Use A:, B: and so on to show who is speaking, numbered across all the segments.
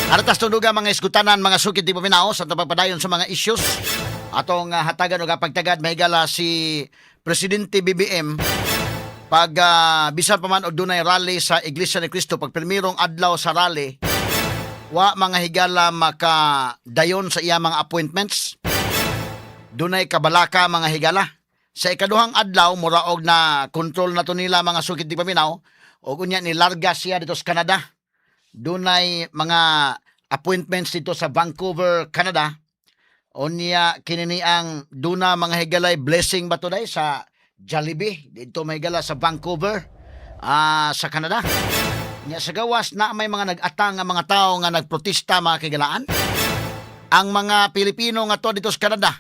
A: Aratas tunuga mga isgutanan, mga sukit di paminaw sa pagpadayon sa mga issues. Atong hatagan o pagtagad mahigala si Presidente BBM pag bisan pa man og dunay rally sa Iglesia ni Cristo pag primerong adlaw sa rally wa mga higala makadayon sa iya mga appointments. Dunay kabalaka mga higala. Sa ikaduhang adlaw mura og na control na to nila mga sukit di paminaw og unya ni larga siya dito sa Canada. Dunay mga appointments dito sa Vancouver, Canada. Unya kinini ang duna mga higalay blessing ba today sa Jollibee dito may higala sa Vancouver sa Canada. Nya sa gawas na may mga nag-atang nga mga tao nga nagprotesta mga kigalaan. Ang mga Pilipino nga to dito sa Canada.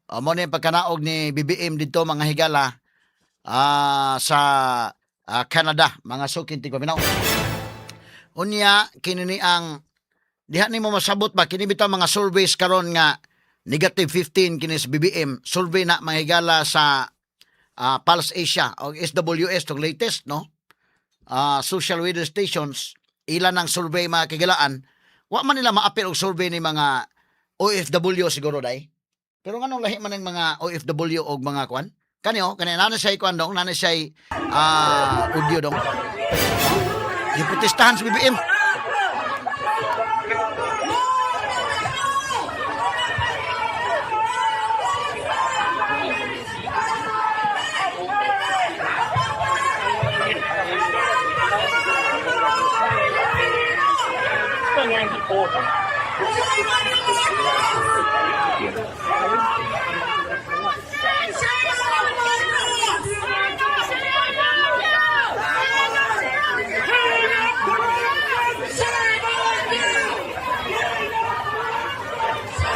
A: Amo ni pagkanaog ni BBM dito mga higala sa Canada, mga sukin tig paminaw. Unya kinini ang diha nimo masabot ba kini bitaw mga surveys karon nga negative 15 kini sa BBM survey na mga higala sa Pulse Asia o SWS tong latest no social media stations ilan ang survey mga kigalaan wa man nila maapil og survey ni mga OFW siguro dai pero nganong lahi man ng mga OFW og mga kwan kanyo nana siya kwan dong nana siya audio dong diprotestahan sa BBM.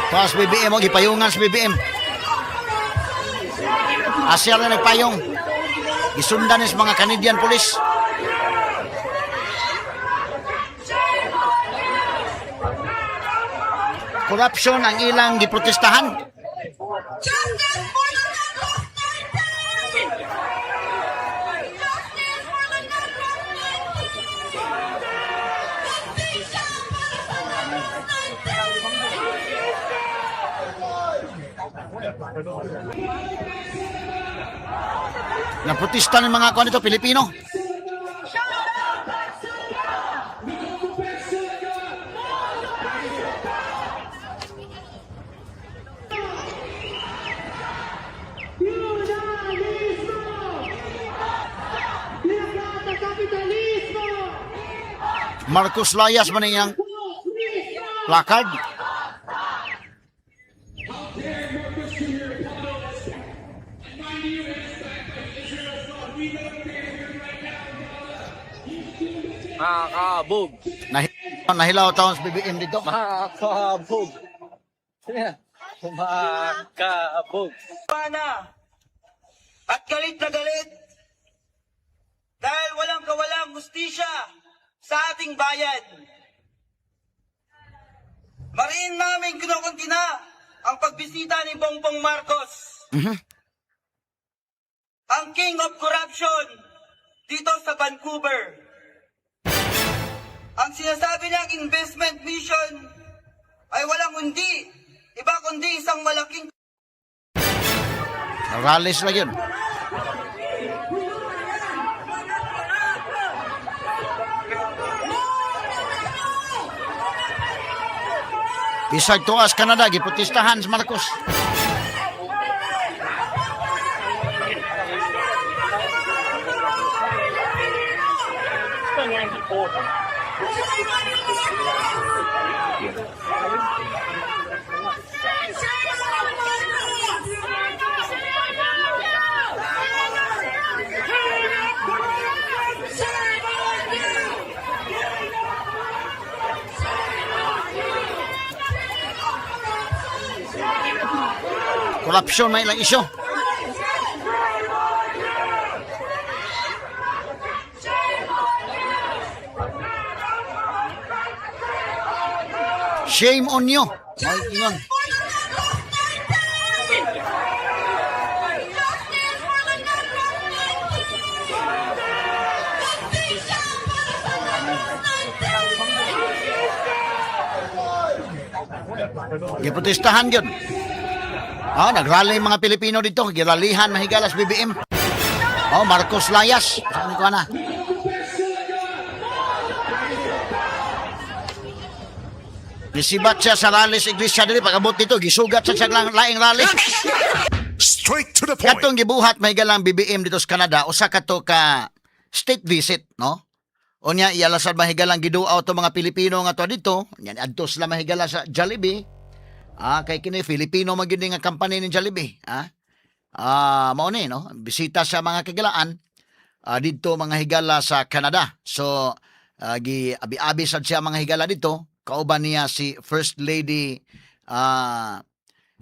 A: Tapos BBM o gipayungan sa BBM. Asya na nagpayong. Gisundan is mga Canadian police. Corruption ang ilang giprotestahan. Naprotesta ng mga kuan ito Pilipino. Marcos Layas man iyang placard.
B: Makakabog.
A: Nahilaw taon sa BBM dito.
B: Makakabog. Makakabog.
C: Pana at galit na galit dahil walang kawalang hustisya sa ating bayan. Mariin namin kinukuntina ang pagbisita ni Bongbong Marcos. Ang King of Corruption dito sa Vancouver. Ang sinasabi niyang investment mission ay walang hindi, iba kundi isang malaking
A: Rallies lang yun. Bisag tuas Canada, giprotestahan sa Marcos. Korupsyon may ilang isyo. Shame on you. Ay, ingon. Giprotestahan yun. Nagrally yung mga Pilipino dito. Giralihan mahigalas BBM. Marcos Layas. Saan ko na? Gisibat siya sa rally sa iglesia dili pagabot dito gisugat siya sa laing rally.
D: Straight to the point.
A: Katong gibuhat mahigalang BBM dito sa Canada usa kato ka state visit, no? Unya iyalasad mahigalang giduaw to mga Pilipino nga to dito. Yan adto sila mahigala sa Jollibee. Kay kini Filipino magyud nga company ni Jollibee, mao ni no, bisita sa mga kagalaan dito mga higala sa Canada. So gi-abi-abi sad siya mga higala dito. Kauban niya si First Lady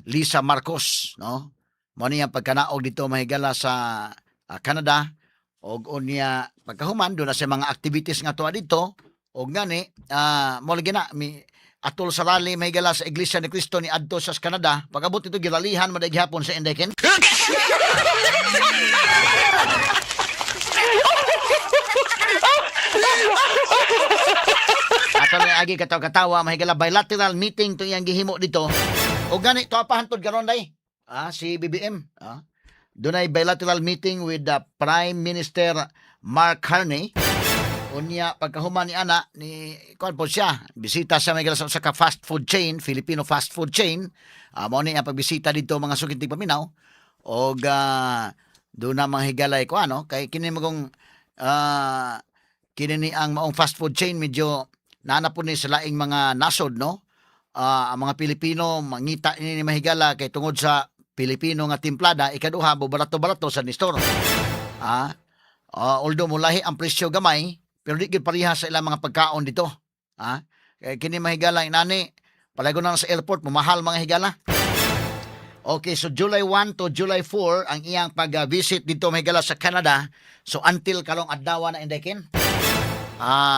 A: Lisa Marcos, no? Mao niya pagkanaog dito mahigala sa Canada og unya pagkahuman do na sa mga activities nga tuwa dito og gani mo lagi na atol sa rally mahigala sa Iglesia ni Cristo ni adto sa Canada pagabot ito giralihan maday gihapon sa Indeken. Ato na agi katawa mahigala bilateral meeting to iyang gihimo dito. O gani to apahantod karon day. Si BBM, dunay bilateral meeting with the Prime Minister Mark Carney. Unya pagkahuman ni ana ni kuan po siya, bisita sa mahigala sa ka fast food chain, Filipino fast food chain. Mao ni ang pagbisita dito mga sukintig paminaw. Og do na mga higalay ko kay kini magong kini ni ang maong fast food chain medyo nanapon ni sa laing mga nasod, no? Ang mga Pilipino mangita ni mahigala kay tungod sa Pilipino nga timplada ikaduha barato-barato sa nistor. Although mulahi ang presyo gamay pero di gid pareha sa ilang mga pagkaon dito. Kay kini mahigala inani palago na sa airport mamahal mga higala. Okay, so July 1 to July 4 ang iyang pag-visit dito mahigala sa Canada. So until karong adlaw na Indeken.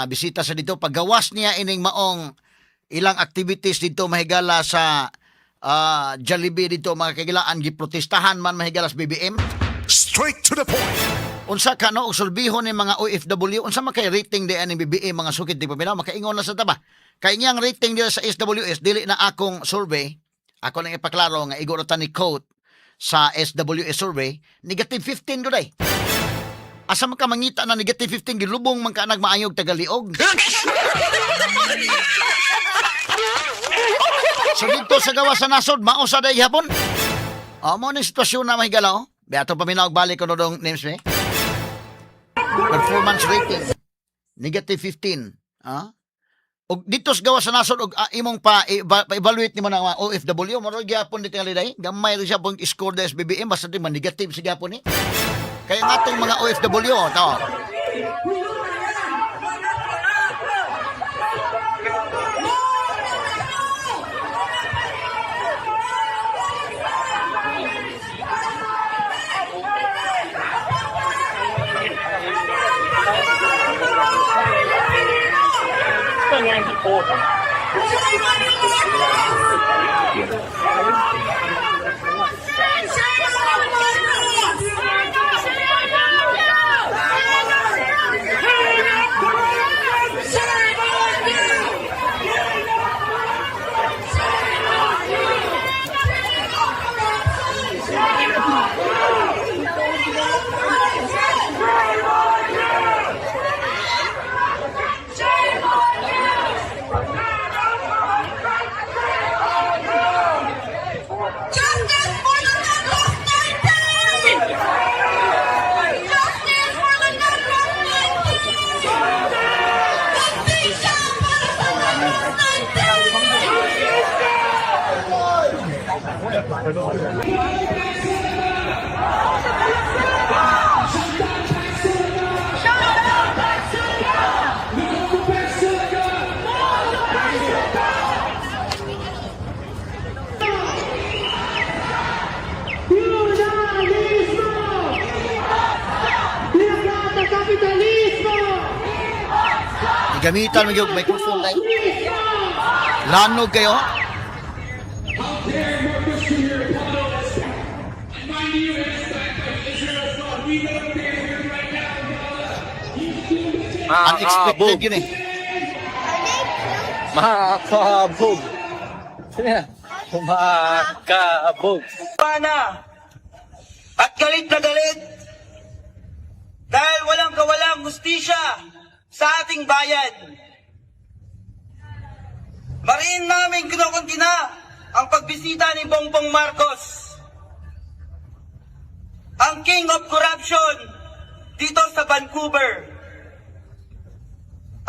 A: Bisita sa dito paggawas niya ining maong ilang activities dito mahigala sa Jollibee dito mga kagilaan giprotestahan man mahigala sa BBM.
D: Straight to the point.
A: Unsa ka no usulbihon ni mga OFW unsa man kay rating di ani BBM mga sukid di paminaw makaingon na sa taba. Kay iyang rating dira sa SWS dili na akong survey. Ako lang ipaklaro nga iguro ta ni quote sa SWS survey negative 15 gud ay. Asa man ka mangita na negative 15 gilubong man ka nagmaayog tagaliog. So dito sa gawa sa nasod mao sa day hapon. Mo ni sitwasyon na mahigala Beato paminaw balik ko no dong names me. Performance rating negative 15. Og dito sa gawa sa nasod og imong pa-evaluate nimo na mga OFW maro gyapon dito nga day. Gamay rin siya pong score des BBM basta di man negative si gyapon ni. Kaya nga itong mga OFW, ito. Gamitan mo yung microphone tayo. Lanog kayo. Unexpected yun eh.
B: Makakabog. Sige na. Kumakabog.
C: Pana at galit na galit dahil walang kawalang hustisya sa ating bayan. Mariin namin kinukuntina ang pagbisita ni Bongbong Marcos, ang King of Corruption dito sa Vancouver.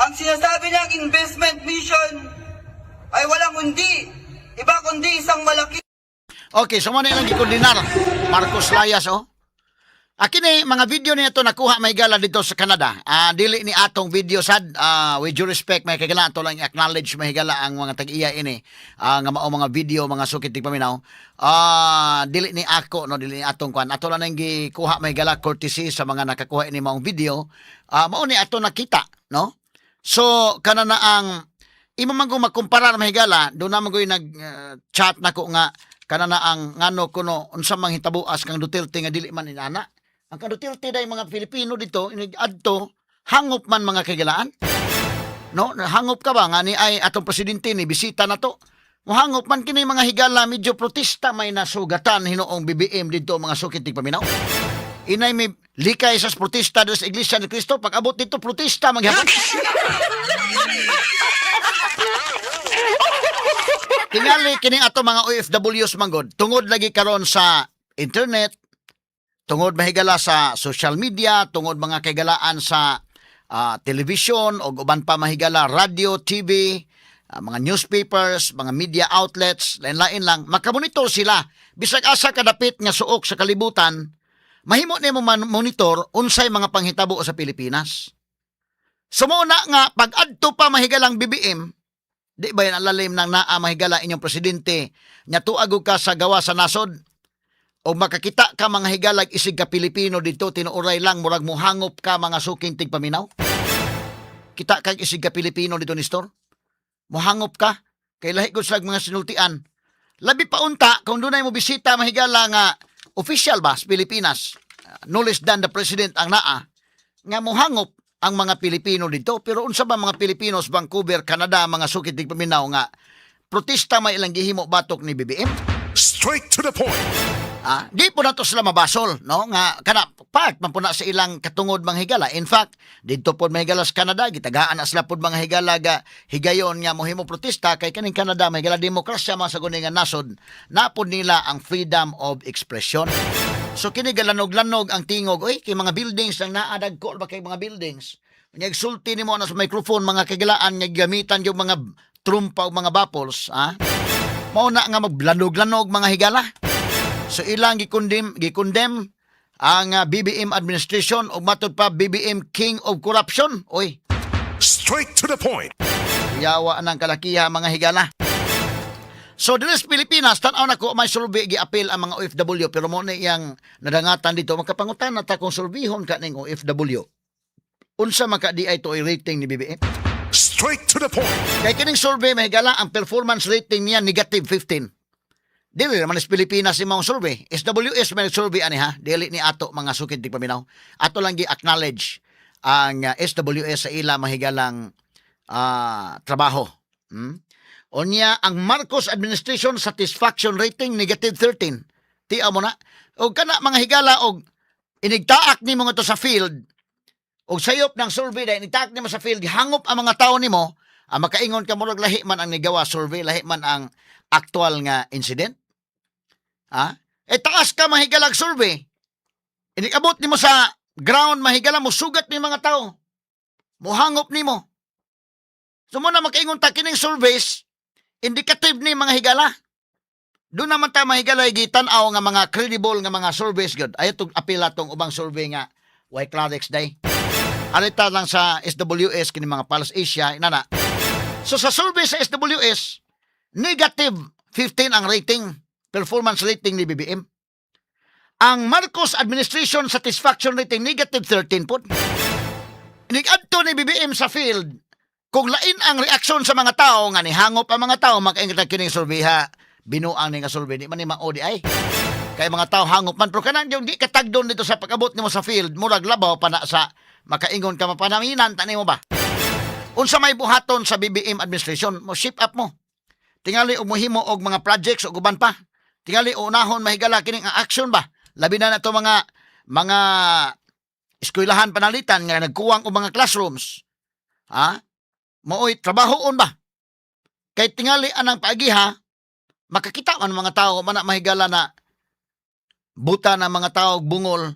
C: Ang sinasabi niyang investment mission ay walang hindi, iba kundi isang malaki.
A: Okay, so mo na ilang gikundinar. Marcos Layas, oh. Akin mga video niya to nakuha may gala dito sa Canada. Dili ni atong video sad, with due respect, may kagala to lang acknowledge may gala ang mga tag-iya ini. Nga mao mga video, mga sukit tig paminaw. Dili ni ako, no, dili ni atong kwan. Ato lang nang gikuha may gala courtesy sa mga nakakuha ini maong video. Mao ni ato nakita, no? So, kana na ang imo man kung makumpara na mahigala, doon naman ko yung nag-chat na ko nga, kana na ang ngano kuno, unsa mang hitabuas kang Duterte nga dili man inana. Ang kang Duterte dahil mga Pilipino dito, inig-adto, hangop man mga kagilaan. No, hangop ka ba nga ni ay atong presidente ni bisita na to. Mohangop man kini mga higala medyo protesta may nasugatan hinoong BBM dito mga sukit tig paminaw. Inay may likay sa protesta sa Iglesia ni Cristo pag abot dito protesta maghapon. Tingali kini ato mga OFWs manggod tungod lagi karon sa internet, tungod mahigala sa social media, tungod mga kagalaan sa television o uban pa mahigala radio, TV, mga newspapers, mga media outlets, lain-lain lang, makamonitor sila. Bisag asa kadapit nga suok sa kalibutan, mahimo nimo monitor unsay mga panghitabo sa Pilipinas. Sumuna nga pag adto pa mahigalang BBM, di ba yan ang lalim ng naa mahigala inyong presidente, nya tuag ka sa gawa sa nasod, o makakita ka mga higalag isig ka Pilipino dito, tinuuray lang, murag mohangop ka mga suking tigpaminaw. Kita kag isig ka Pilipino dito ni Store. Mohangop ka, kay lahi ko sa mga sinultian. Labi pa unta, kung doon mo bisita mahigala nga official ba sa Pilipinas, no less than the president ang naa, nga mohangop ang mga Pilipino dito. Pero unsa ba mga Pilipino sa Vancouver, Canada, mga suking tigpaminaw nga, protesta may ilang gihimo batok ni BBM?
D: Straight to the point.
A: Di po na to sila mabasol, no? Nga, kana, part man po na sa ilang katungod mga higala. In fact, dito po mga higala sa Canada, gitagaan na sila po mga higala higayon nga mohimo protesta kay kaning Canada, mga higala demokrasya mga sa guningan nasod, napod nila ang freedom of expression. So, kini galanog-lanog ang tingog, oy, kay mga buildings ang naadag ko, ba kay mga buildings. Nagsulti ni mo na sa microphone, mga kagilaan, nga gamitan yung mga trumpa o mga bapols, mao na nga maglanog-lanog mga higala. So ilang gikondem ang BBM administration o matod pa BBM King of Corruption. Oy,
D: Straight to the point.
A: yawa ng kalakiha mga higala. So dito sa Pilipinas, tanaw na ko may survey gi-appeal ang mga OFW pero mo na iyang nadangatan dito makapangutan na ta kung surbihon ka ning OFW. Unsa man ka di ay to rating ni BBM?
D: Straight to the point.
A: Kay kining survey mahigala ang performance rating niya negative 15. Dili naman sa Pilipinas si mga survey. SWS may survey ani ha. Dili ni ato mga sukid di paminaw. Ato lang gi-acknowledge ang SWS sa ila mahigalang trabaho. Onya ang Marcos administration satisfaction rating negative 13. Tiya mo na. O kana mga higala og inigtaak nimo nga to sa field. Og sayop ng survey dahil inigtaak nimo sa field hangop ang mga tao nimo. Makaingon ka murag lahi man ang nigawa survey, lahi man ang actual nga incident. Taas ka mahigalag survey. Inikabot nimo sa ground mahigala mo sugat ni mga tao. Mohangop nimo. So mo na makaingon ta kining surveys indicative ni mga higala. Doon naman ta mahigala gitan-aw nga mga credible nga mga surveys good. Ayo tong apila tong ubang survey nga why Clarex day. Alita lang sa SWS kini mga Pulse Asia inana. So sa survey sa SWS negative 15 ang rating, performance rating ni BBM. Ang Marcos administration satisfaction rating negative 13 po. Inig-adto ni BBM sa field, kung lain ang reaksyon sa mga tao, nga ni hangop ang mga tao, makaingit kining survey ha, binuang ni nga survey, di man ni maodi ay. Kaya mga tao hangop man, pero kanan yung di katagdon dito sa pag-abot nimo sa field, murag labaw pa na sa makaingon ka mapanaminan, tani mo ba? Unsa may buhaton sa BBM administration, mo ship up mo. tingali umuhimo og mga projects o guban pa. Tingali unahon mahigala kining ang action ba. Labi na nato mga eskwelahan panalitan nga nagkuwang og mga classrooms. Ha? Maoy trabahoon ba? Kay tingali anang paagiha, makakita man mga tao man na mahigala na buta na mga tao og bungol,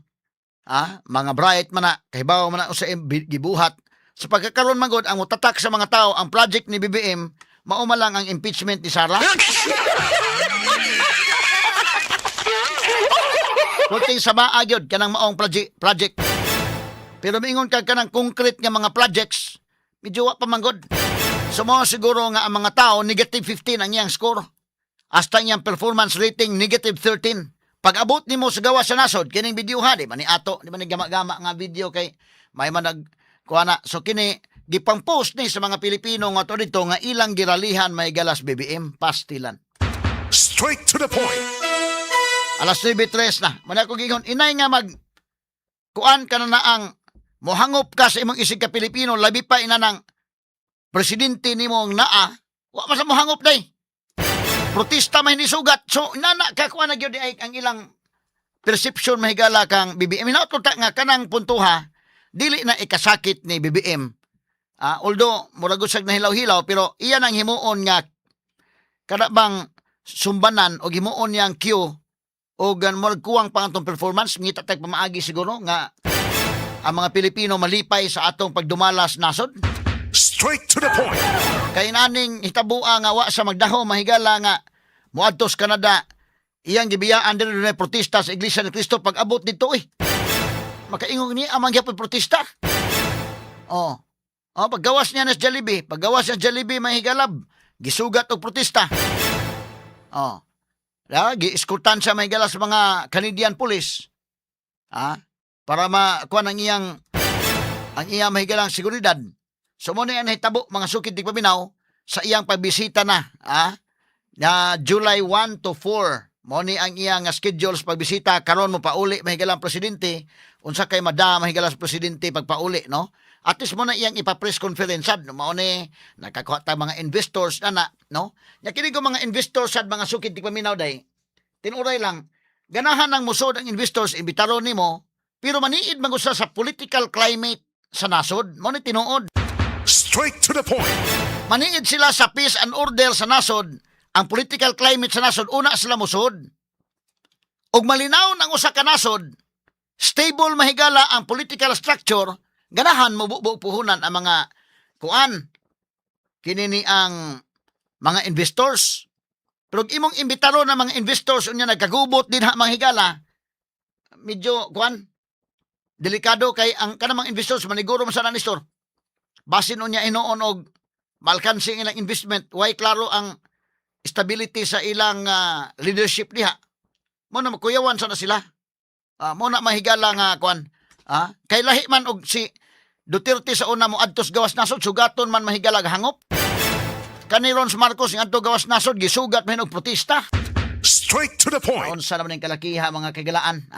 A: mga bright man na kahibaw man na usa gibuhat. Sa pagkakaroon man gud ang mutatak sa mga tao ang project ni BBM, mao man lang ang impeachment ni Sara. Kunting sama agyod kanang maong project. Pero mingon ka kanang concrete nga mga projects, medyo wa pa manggod. So mo siguro nga ang mga tao negative 15 ang iyang score. Hasta iyang performance rating negative 13. Pag abot nimo sa gawa sa nasod, kining video ha, di ba ni ato, di ba ni gama-gama nga video kay may manag kuana. So kini gipang post ni sa mga Pilipino nga to dito nga ilang giralihan may galas BBM pastilan.
D: Straight to the point.
A: Alas 9:03 na. Muna ko gingon, inay nga kuan ka na ang mohangop ka sa imong isig ka Pilipino, labi pa ina ng presidente nimo ang naa, wa man sa mohangop day. Protesta man hindi sugat. So, inana ka kuan na gyud ay ang ilang perception mahigala kang BBM. Hinautot nga kanang puntuha, dili na ikasakit ni BBM. Although, murag usag na hilaw-hilaw, pero iyan ang himuon nga kada bang sumbanan o himuon niyang Q o murag kuwang pang atong performance, ngita tag pamaagi siguro nga ang mga Pilipino malipay sa atong pagdumalas nasod.
D: Straight to the point.
A: Kay naning hitabua nga wa sa magdaho mahigala nga moadto sa Canada, iyang gibiyaan diri na protesta sa Iglesia ni Cristo pag abot dito makaingog ni amang gyapon protesta. Paggawas niya na sa Jollibee, mahigalab gisugat og protesta. Gi-eskortan siya mahigala sa mga Canadian police. Para makuha ang iyang mahigalang seguridad. So mo na yan hitabo mga sukid di paminaw sa iyang pagbisita na July 1 to 4. Mo ni ang iyang schedule sa pagbisita karon mo pauli mahigalang presidente unsa kay madam mahigalang presidente pagpauli no. At least mo na iyang ipa-press conference no mao ni nakakuha ta mga investors no. Nya kini ko mga investors sad mga sukid di paminaw day. Tinuray lang ganahan ng musod ang investors imbitaron nimo pero maniid man gusto sa political climate sa nasod mo ni tinuod.
D: Straight to the point.
A: Maniid sila sa peace and order sa nasod, ang political climate sa nasod, una sila musod. Og malinaw ng usa ka nasod, stable mahigala ang political structure, ganahan mo puhunan ang mga kuan, kinini ang mga investors. Pero imong imbitaro ng mga investors, unya nagkagubot din mahigala, medyo kuan, delikado kay ang kanang mga investors, maniguro mo sa nanistor. Basin unya inoon og malkansi ilang investment, why klaro ang stability sa ilang leadership diha. Mo na makuyawan sana sila. Mo na mahigala nga kuan. Kay lahi man og si Duterte sa una mo adtos gawas nasod sugaton man mahigala hangop. Kani Ron Marcos ng adto gawas nasod gisugat man og protesta.
D: Straight to the point.
A: Unsa naman ang kalakiha mga kagalaan,